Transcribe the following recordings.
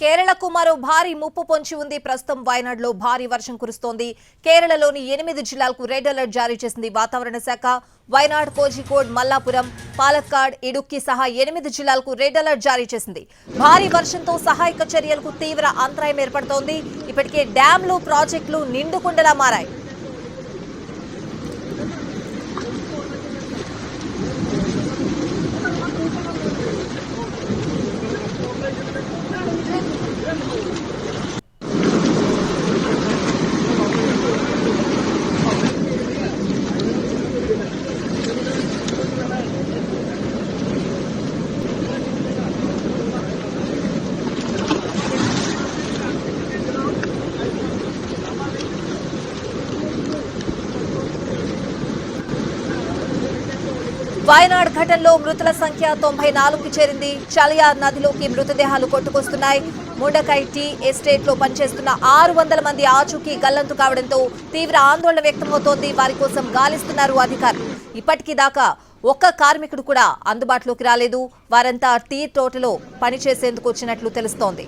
కేరళకు మరో భారీ ముప్పు పొంచి ఉంది. ప్రస్తుతం వయనాడులో భారీ వర్షం కురుస్తోంది. కేరళలోని 8 జిల్లాలకు రెడ్ అలర్ట్ జారీ చేసింది వాతావరణ శాఖ. వయనాడ్, కోజికోడ్, మల్లాపురం, పాలక్కాడ్, ఇడుక్కి సహా 8 జిల్లాలకు రెడ్ అలర్ట్ జారీ చేసింది. భారీ వర్షంతో సహాయక చర్యలకు తీవ్ర అంతరాయం ఏర్పడుతోంది. ఇప్పటికే డ్యాంలు, ప్రాజెక్టులు నిండుకుండలా మారాయి. వయనాడ్ ఘటనలో మృతుల సంఖ్య 94కి చేరింది. చలియార్ నదిలోకి మృతదేహాలు కొట్టుకొస్తున్నాయి. ముండకై టీ ఎస్టేట్ లో పనిచేస్తున్న 600 మంది ఆచూకీ గల్లంతు కావడంతో తీవ్ర ఆందోళన వ్యక్తమవుతోంది. వారి కోసం గాలిస్తున్నారు అధికారులు. ఇప్పటికీ దాకా ఒక్క కార్మికుడు కూడా అందుబాటులోకి రాలేదు. వారంతా టీ తోటలో పనిచేసేందుకు వచ్చినట్లు తెలుస్తోంది.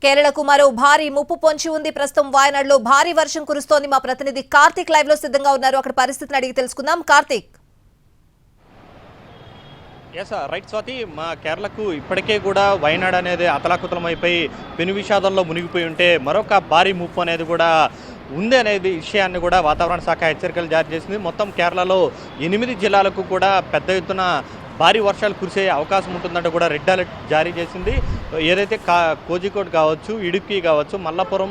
కేరళకు మరో భారీ ముప్పు పొంచి ఉంది. ప్రస్తుతం వయనాడులో భారీ వర్షం కురుస్తోంది. మా ప్రతినిధి కార్తిక్ లైవ్ లో సిద్ధంగా ఉన్నారు. అక్కడ పరిస్థితిని అడిగి తెలుసుకుందాం. కార్తిక్. రైట్ స్వాతి, మా కేరళకు ఇప్పటికే కూడా వయనాడ్ అనేది అతలాకుతలమైపోయి పెను విషాదంలో మునిగిపోయి ఉంటే మరొక భారీ ముప్పు అనేది కూడా ఉంది అనేది విషయాన్ని కూడా వాతావరణ శాఖ హెచ్చరికలు జారీ చేసింది. మొత్తం కేరళలో 8 జిల్లాలకు కూడా పెద్ద ఎత్తున భారీ వర్షాలు కురిసే అవకాశం ఉంటుందంటే కూడా రెడ్ అలర్ట్ జారీ చేసింది. ఏదైతే కోజికోడ్ కావచ్చు, ఇడుక్కి కావచ్చు, మల్లాపురం,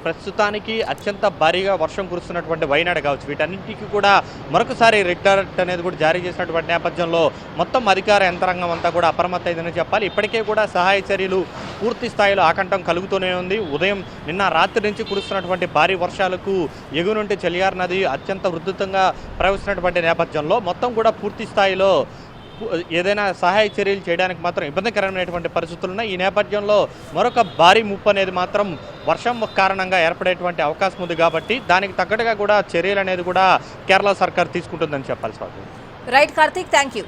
ప్రస్తుతానికి అత్యంత భారీగా వర్షం కురుస్తున్నటువంటి వయనాడ్ కావచ్చు, వీటన్నింటికి కూడా మరొకసారి రెడ్ అలర్ట్ అనేది కూడా జారీ చేసినటువంటి నేపథ్యంలో మొత్తం అధికార యంత్రాంగం అంతా కూడా అప్రమత్తమైందని చెప్పాలి. ఇప్పటికే కూడా సహాయ చర్యలు పూర్తి స్థాయిలో ఆకంఠం కలుగుతూనే ఉంది. ఉదయం నిన్న రాత్రి నుంచి కురుస్తున్నటువంటి భారీ వర్షాలకు ఎగువ నుండి చలియార్ నది అత్యంత ఉధృతంగా ప్రవహిస్తున్నటువంటి నేపథ్యంలో మొత్తం కూడా పూర్తి స్థాయిలో ఏదైనా సహాయ చర్యలు చేయడానికి మాత్రం ఇబ్బందికరమైనటువంటి పరిస్థితులు ఉన్నాయి. ఈ నేపథ్యంలో మరొక భారీ ముప్పు అనేది మాత్రం వర్షం కారణంగా ఏర్పడేటువంటి అవకాశం ఉంది కాబట్టి దానికి తగ్గట్టుగా కూడా చర్యలు అనేది కూడా కేరళ సర్కార్ తీసుకుంటుందని చెప్పాలి. Right Karthik, thank you.